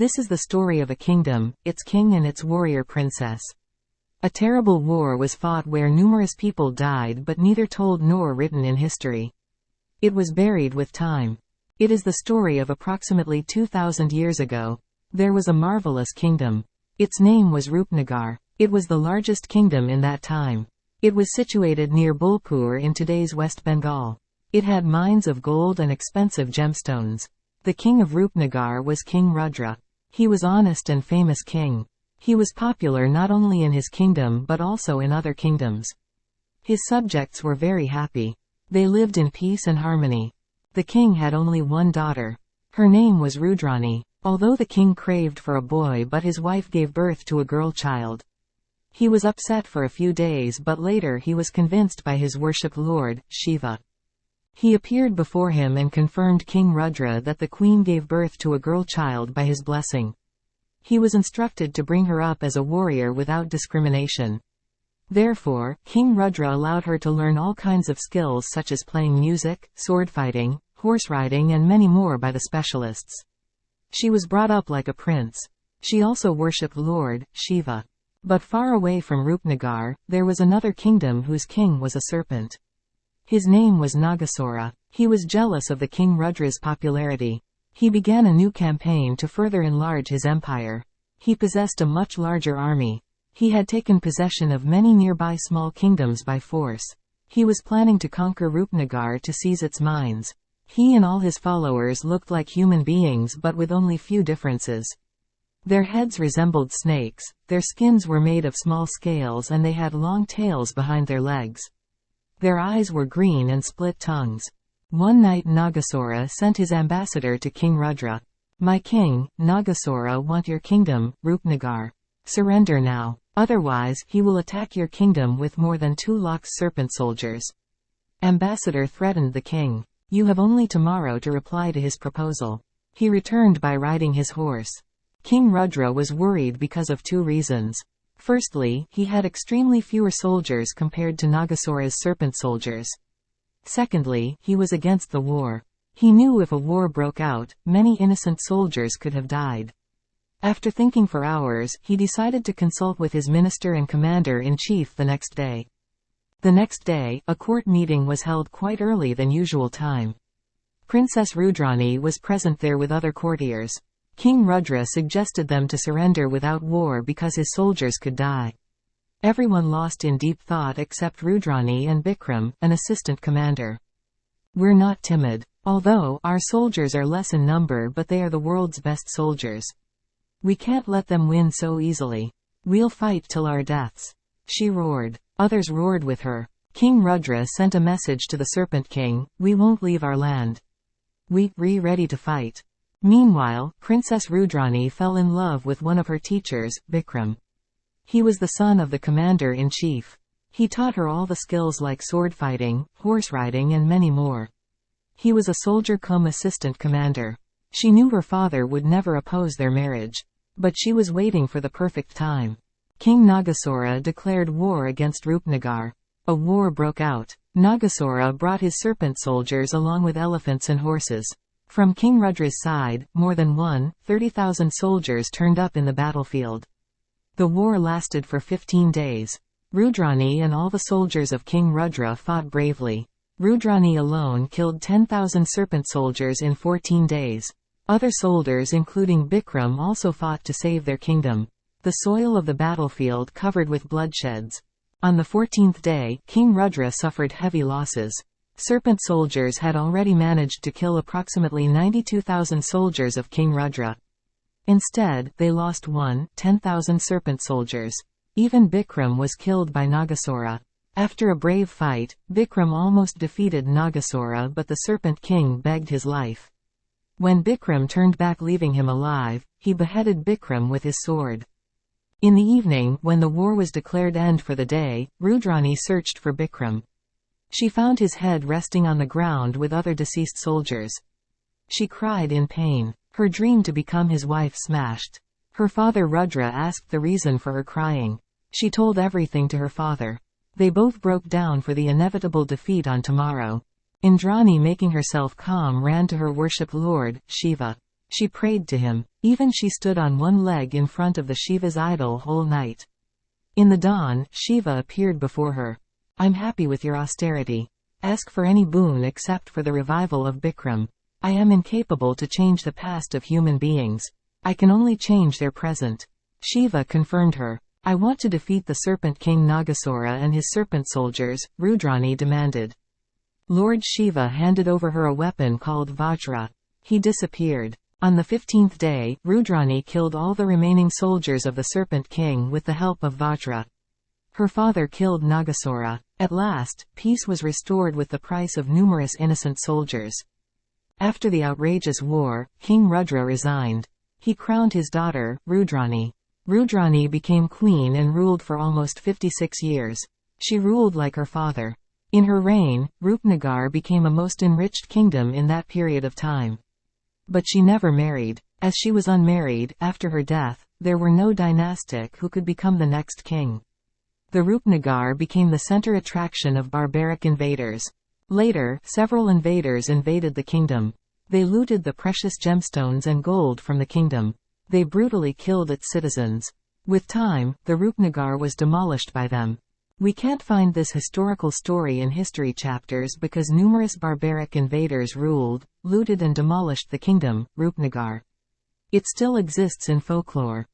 This is the story of a kingdom, its king and its warrior princess. A terrible war was fought where numerous people died, but neither told nor written in history. It was buried with time. It is the story of approximately 2,000 years ago. There was a marvelous kingdom. Its name was Roopnagar. It was the largest kingdom in that time. It was situated near Bolpur in today's West Bengal. It had mines of gold and expensive gemstones. The king of Roopnagar was King Rudra. He was honest and famous king. He was popular not only in his kingdom but also in other kingdoms. His subjects were very happy. They lived in peace and harmony. The king had only one daughter. Her name was Rudrani. Although the king craved for a boy, but his wife gave birth to a girl child. He was upset for a few days, but later he was convinced by his worshipped lord, Shiva. He appeared before him and confirmed King Rudra that the queen gave birth to a girl child by his blessing. He was instructed to bring her up as a warrior without discrimination. Therefore, King Rudra allowed her to learn all kinds of skills such as playing music, sword fighting, horse riding and many more by the specialists. She was brought up like a prince. She also worshipped Lord Shiva. But far away from Roopnagar, there was another kingdom whose king was a serpent. His name was Nagasura. He was jealous of the King Rudra's popularity. He began a new campaign to further enlarge his empire. He possessed a much larger army. He had taken possession of many nearby small kingdoms by force. He was planning to conquer Roopnagar to seize its mines. He and all his followers looked like human beings but with only few differences. Their heads resembled snakes, their skins were made of small scales and they had long tails behind their legs. Their eyes were green and split tongues. One night Nagasura sent his ambassador to King Rudra. "My king, Nagasura want your kingdom, Roopnagar. Surrender now. Otherwise, he will attack your kingdom with more than 2 lakhs serpent soldiers." Ambassador threatened the king. "You have only tomorrow to reply to his proposal." He returned by riding his horse. King Rudra was worried because of 2 reasons. Firstly, he had extremely fewer soldiers compared to Nagasura's serpent soldiers. Secondly, he was against the war. He knew if a war broke out, many innocent soldiers could have died. After thinking for hours, he decided to consult with his minister and commander-in-chief the next day. The next day, a court meeting was held quite early than usual time. Princess Rudrani was present there with other courtiers. King Rudra suggested them to surrender without war because his soldiers could die. Everyone lost in deep thought except Rudrani and Bikram, an assistant commander. "We're not timid. Although our soldiers are less in number, but they are the world's best soldiers. We can't let them win so easily. We'll fight till our deaths," she roared. Others roared with her. King Rudra sent a message to the Serpent King, "We won't leave our land. We're ready to fight." Meanwhile, Princess Rudrani fell in love with one of her teachers, Bikram. He was the son of the commander-in-chief. He taught her all the skills like sword fighting, horse riding and many more. He was a soldier-cum-assistant commander. She knew her father would never oppose their marriage. But she was waiting for the perfect time. King Nagasura declared war against Roopnagar. A war broke out. Nagasura brought his serpent soldiers along with elephants and horses. From King Rudra's side, more than 30,000 soldiers turned up in the battlefield. The war lasted for 15 days. Rudrani and all the soldiers of King Rudra fought bravely. Rudrani alone killed 10,000 serpent soldiers in 14 days. Other soldiers including Bikram also fought to save their kingdom. The soil of the battlefield covered with bloodsheds. On the 14th day, King Rudra suffered heavy losses. Serpent soldiers had already managed to kill approximately 92,000 soldiers of King Rudra. Instead, they lost 10,000 serpent soldiers. Even Bikram was killed by Nagasura. After a brave fight, Bikram almost defeated Nagasura, but the Serpent King begged his life. When Bikram turned back leaving him alive, he beheaded Bikram with his sword. In the evening, when the war was declared end for the day, Rudrani searched for Bikram. She found his head resting on the ground with other deceased soldiers. She cried in pain. Her dream to become his wife smashed. Her father Rudra asked the reason for her crying. She told everything to her father. They both broke down for the inevitable defeat on tomorrow. Indrani, making herself calm, ran to her worshipped lord, Shiva. She prayed to him. Even she stood on one leg in front of the Shiva's idol whole night. In the dawn, Shiva appeared before her. I'm happy with your austerity. Ask for any boon except for the revival of Bikram. I am incapable to change the past of human beings. I can only change their present. Shiva confirmed her. I want to defeat the Serpent King Nagasura and his serpent soldiers, Rudrani demanded. Lord Shiva handed over her a weapon called Vajra. He disappeared. On the 15th day, Rudrani killed all the remaining soldiers of the Serpent King with the help of Vajra. Her father killed Nagasura. At last, peace was restored with the price of numerous innocent soldiers. After the outrageous war, King Rudra resigned. He crowned his daughter, Rudrani. Rudrani became queen and ruled for almost 56 years. She ruled like her father. In her reign, Roopnagar became a most enriched kingdom in that period of time. But she never married. As she was unmarried, after her death, there were no dynastic who could become the next king. The Roopnagar became the center attraction of barbaric invaders. Later, several invaders invaded the kingdom. They looted the precious gemstones and gold from the kingdom. They brutally killed its citizens. With time, the Roopnagar was demolished by them. We can't find this historical story in history chapters because numerous barbaric invaders ruled, looted and demolished the kingdom, Roopnagar. It still exists in folklore.